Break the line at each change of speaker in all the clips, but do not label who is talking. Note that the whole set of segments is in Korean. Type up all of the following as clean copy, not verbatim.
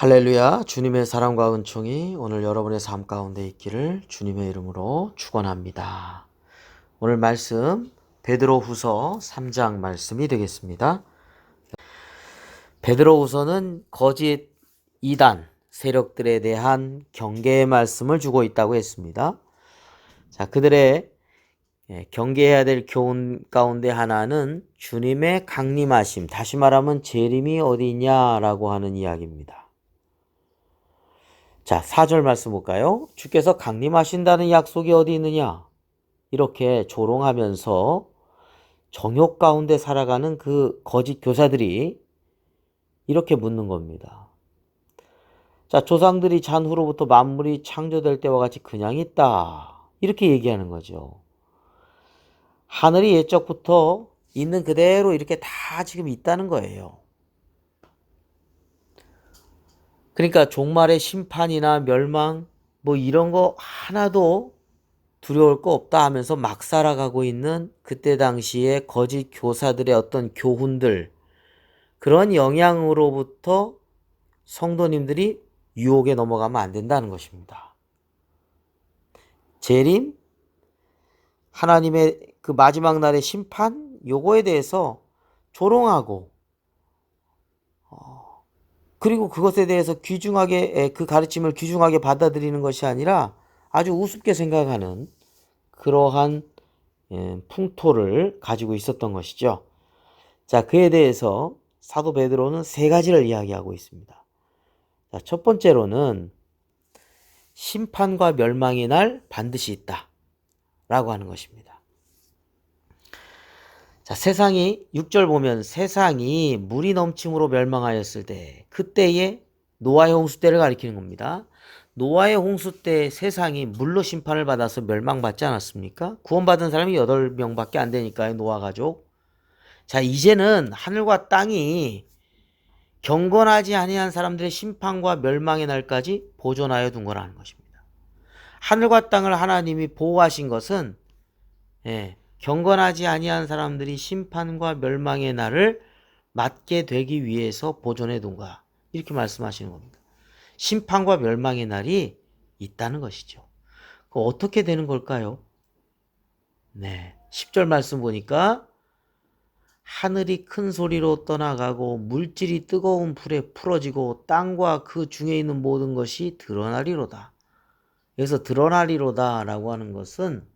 할렐루야. 주님의 사랑과 은총이 오늘 여러분의 삶 가운데 있기를 주님의 이름으로 축원합니다. 오늘 말씀 베드로후서 3장 말씀이 되겠습니다. 베드로후서는 거짓 이단 세력들에 대한 경계의 말씀을 주고 있다고 했습니다. 자, 그들의 경계해야 될 교훈 가운데 하나는 주님의 강림하심, 다시 말하면 재림이 어디 있냐라고 하는 이야기입니다. 자, 4절 말씀 볼까요? 주께서 강림하신다는 약속이 어디 있느냐? 이렇게 조롱하면서 정욕 가운데 살아가는 그 거짓 교사들이 이렇게 묻는 겁니다. 자, 조상들이 잔후로부터 만물이 창조될 때와 같이 그냥 있다. 이렇게 얘기하는 거죠. 하늘이 옛적부터 있는 그대로 이렇게 다 지금 있다는 거예요. 그러니까 종말의 심판이나 멸망 뭐 이런 거 하나도 두려울 거 없다 하면서 막 살아가고 있는 그때 당시에 거짓 교사들의 어떤 교훈들, 그런 영향으로부터 성도님들이 유혹에 넘어가면 안 된다는 것입니다. 재림, 하나님의 그 마지막 날의 심판, 요거에 대해서 조롱하고 그리고 그것에 대해서 귀중하게, 그 가르침을 귀중하게 받아들이는 것이 아니라 아주 우습게 생각하는 그러한 풍토를 가지고 있었던 것이죠. 자, 그에 대해서 사도 베드로는 세 가지를 이야기하고 있습니다. 자, 첫 번째로는 심판과 멸망의 날 반드시 있다 라고 하는 것입니다. 자, 세상이 6절 보면 세상이 물이 넘침으로 멸망하였을 때, 그때에 노아의 홍수 때를 가리키는 겁니다. 노아의 홍수 때 세상이 물로 심판을 받아서 멸망받지 않았습니까? 구원받은 사람이 8명밖에 안 되니까요, 노아 가족. 자, 이제는 하늘과 땅이 경건하지 아니한 사람들의 심판과 멸망의 날까지 보존하여 둔 거라는 것입니다. 하늘과 땅을 하나님이 보호하신 것은 경건하지 아니한 사람들이 심판과 멸망의 날을 맞게 되기 위해서 보존해 둔 거야. 이렇게 말씀하시는 겁니다. 심판과 멸망의 날이 있다는 것이죠. 어떻게 되는 걸까요? 10절 말씀 보니까 하늘이 큰 소리로 떠나가고 물질이 뜨거운 불에 풀어지고 땅과 그 중에 있는 모든 것이 드러나리로다. 여기서 드러나리로다 라고 하는 것은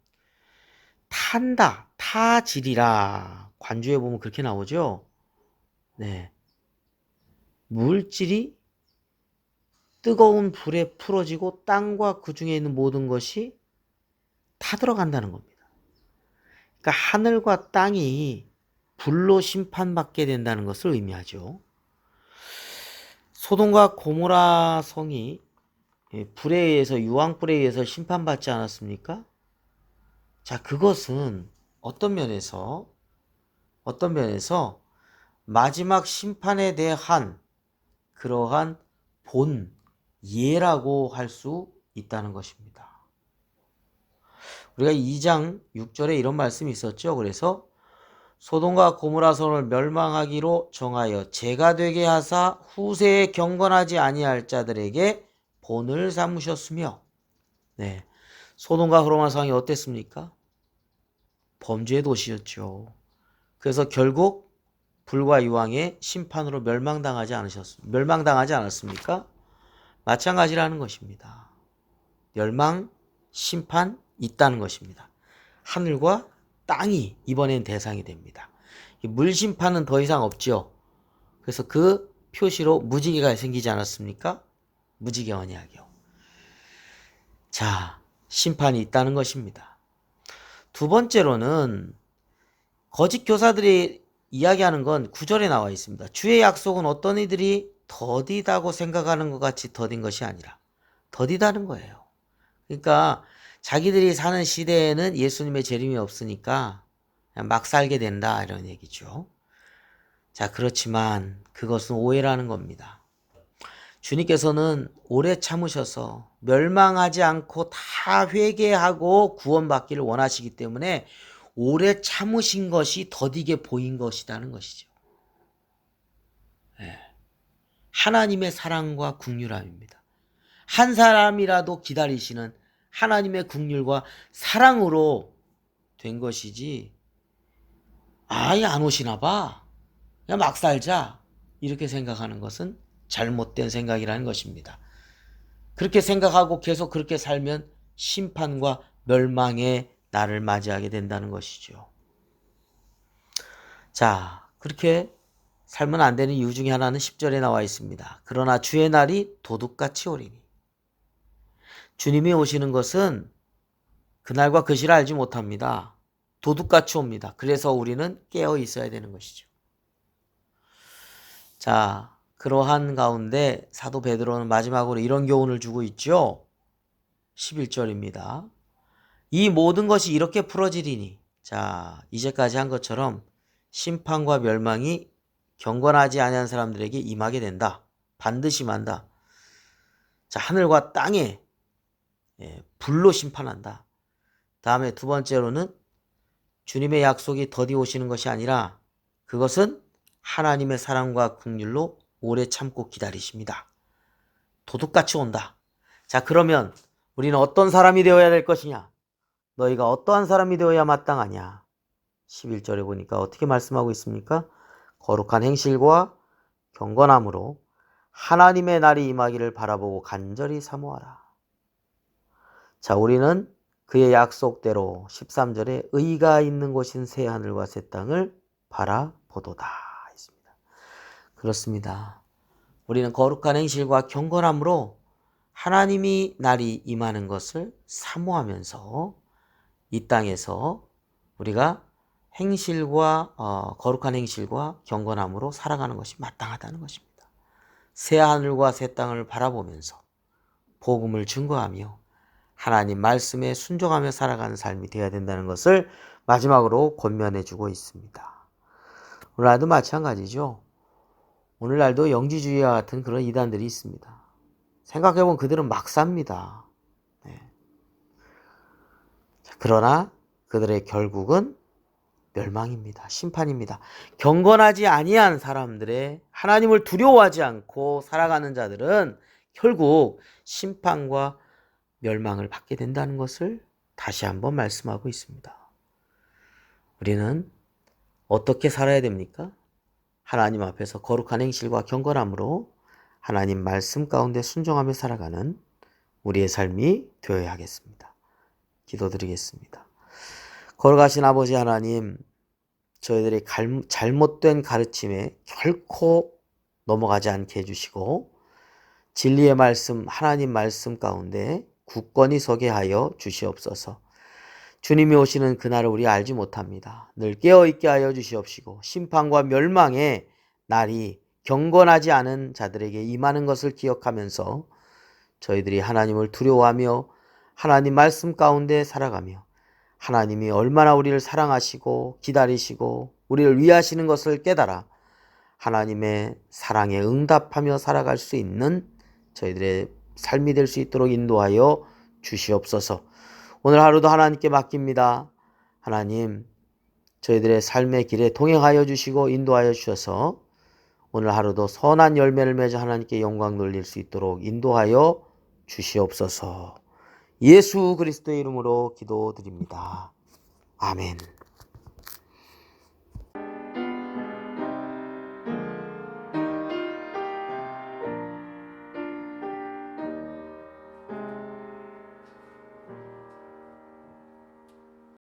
탄다, 타지리라. 관주에 보면 그렇게 나오죠. 물질이 뜨거운 불에 풀어지고 땅과 그 중에 있는 모든 것이 타 들어간다는 겁니다. 그러니까 하늘과 땅이 불로 심판받게 된다는 것을 의미하죠. 소돔과 고모라 성이 불에 의해서, 유황불에 의해서 심판받지 않았습니까? 자, 그것은 어떤 면에서 마지막 심판에 대한 그러한 본 예라고 할 수 있다는 것입니다. 우리가 2장 6절에 이런 말씀이 있었죠. 그래서 소돔과 고모라 성을 멸망하기로 정하여 죄가 되게 하사 후세에 경건하지 아니할 자들에게 본을 삼으셨으며, 소돔과 고모라 성이 어땠습니까? 범죄의 도시였죠. 그래서 결국 불과 유황의 심판으로 멸망당하지 않았습니까? 마찬가지라는 것입니다. 멸망, 심판 있다는 것입니다. 하늘과 땅이 이번엔 대상이 됩니다. 물심판은 더 이상 없죠. 그래서 그 표시로 무지개가 생기지 않았습니까? 무지개 언약이요. 자, 심판이 있다는 것입니다. 두 번째로는 거짓 교사들이 이야기하는 건 9절에 나와 있습니다. 주의 약속은 어떤 이들이 더디다고 생각하는 것 같이 더딘 것이 아니라 더디다는 거예요. 그러니까 자기들이 사는 시대에는 예수님의 재림이 없으니까 그냥 막 살게 된다, 이런 얘기죠. 자, 그렇지만 그것은 오해라는 겁니다. 주님께서는 오래 참으셔서 멸망하지 않고 다 회개하고 구원받기를 원하시기 때문에 오래 참으신 것이 더디게 보인 것이라는 것이죠. 하나님의 사랑과 긍휼함입니다. 한 사람이라도 기다리시는 하나님의 긍휼과 사랑으로 된 것이지, 아예 안 오시나 봐, 그냥 막 살자, 이렇게 생각하는 것은 잘못된 생각이라는 것입니다. 그렇게 생각하고 계속 그렇게 살면 심판과 멸망의 날을 맞이하게 된다는 것이죠. 자, 그렇게 살면 안 되는 이유 중에 하나는 10절에 나와 있습니다. 그러나 주의 날이 도둑같이 오리니. 주님이 오시는 것은 그날과 그 시를 알지 못합니다. 도둑같이 옵니다. 그래서 우리는 깨어 있어야 되는 것이죠. 자, 그러한 가운데 사도 베드로는 마지막으로 이런 교훈을 주고 있죠. 11절입니다. 이 모든 것이 이렇게 풀어지리니. 자, 이제까지 한 것처럼 심판과 멸망이 경건하지 아니한 사람들에게 임하게 된다. 반드시 임한다. 자, 하늘과 땅에 불로 심판한다. 다음에 두 번째로는 주님의 약속이 더디 오시는 것이 아니라 그것은 하나님의 사랑과 긍휼로 오래 참고 기다리십니다. 도둑같이 온다. 자, 그러면 우리는 어떤 사람이 되어야 될 것이냐? 너희가 어떠한 사람이 되어야 마땅하냐? 11절에 보니까 어떻게 말씀하고 있습니까? 거룩한 행실과 경건함으로 하나님의 날이 임하기를 바라보고 간절히 사모하라. 자, 우리는 그의 약속대로 13절에 의가 있는 곳인 새 하늘과 새 땅을 바라보도다 했습니다. 그렇습니다. 우리는 거룩한 행실과 경건함으로 하나님이 날이 임하는 것을 사모하면서 이 땅에서 우리가 거룩한 행실과 경건함으로 살아가는 것이 마땅하다는 것입니다. 새 하늘과 새 땅을 바라보면서 복음을 증거하며 하나님 말씀에 순종하며 살아가는 삶이 되어야 된다는 것을 마지막으로 권면해 주고 있습니다. 오늘날도 마찬가지죠. 오늘날도 영지주의와 같은 그런 이단들이 있습니다. 생각해보면 그들은 막 삽니다. 그러나 그들의 결국은 멸망입니다. 심판입니다. 경건하지 아니한 사람들의 하나님을 두려워하지 않고 살아가는 자들은 결국 심판과 멸망을 받게 된다는 것을 다시 한번 말씀하고 있습니다. 우리는 어떻게 살아야 됩니까? 하나님 앞에서 거룩한 행실과 경건함으로 하나님 말씀 가운데 순종하며 살아가는 우리의 삶이 되어야 하겠습니다. 기도드리겠습니다. 거룩하신 아버지 하나님, 저희들이 잘못된 가르침에 결코 넘어가지 않게 해주시고 진리의 말씀, 하나님 말씀 가운데 굳건히 서게 하여 주시옵소서. 주님이 오시는 그날을 우리 알지 못합니다. 늘 깨어있게 하여 주시옵시고 심판과 멸망의 날이 경건하지 않은 자들에게 임하는 것을 기억하면서 저희들이 하나님을 두려워하며 하나님 말씀 가운데 살아가며 하나님이 얼마나 우리를 사랑하시고 기다리시고 우리를 위하시는 것을 깨달아 하나님의 사랑에 응답하며 살아갈 수 있는 저희들의 삶이 될 수 있도록 인도하여 주시옵소서. 오늘 하루도 하나님께 맡깁니다. 하나님, 저희들의 삶의 길에 동행하여 주시고 인도하여 주셔서 오늘 하루도 선한 열매를 맺어 하나님께 영광 돌릴 수 있도록 인도하여 주시옵소서. 예수 그리스도의 이름으로 기도드립니다. 아멘.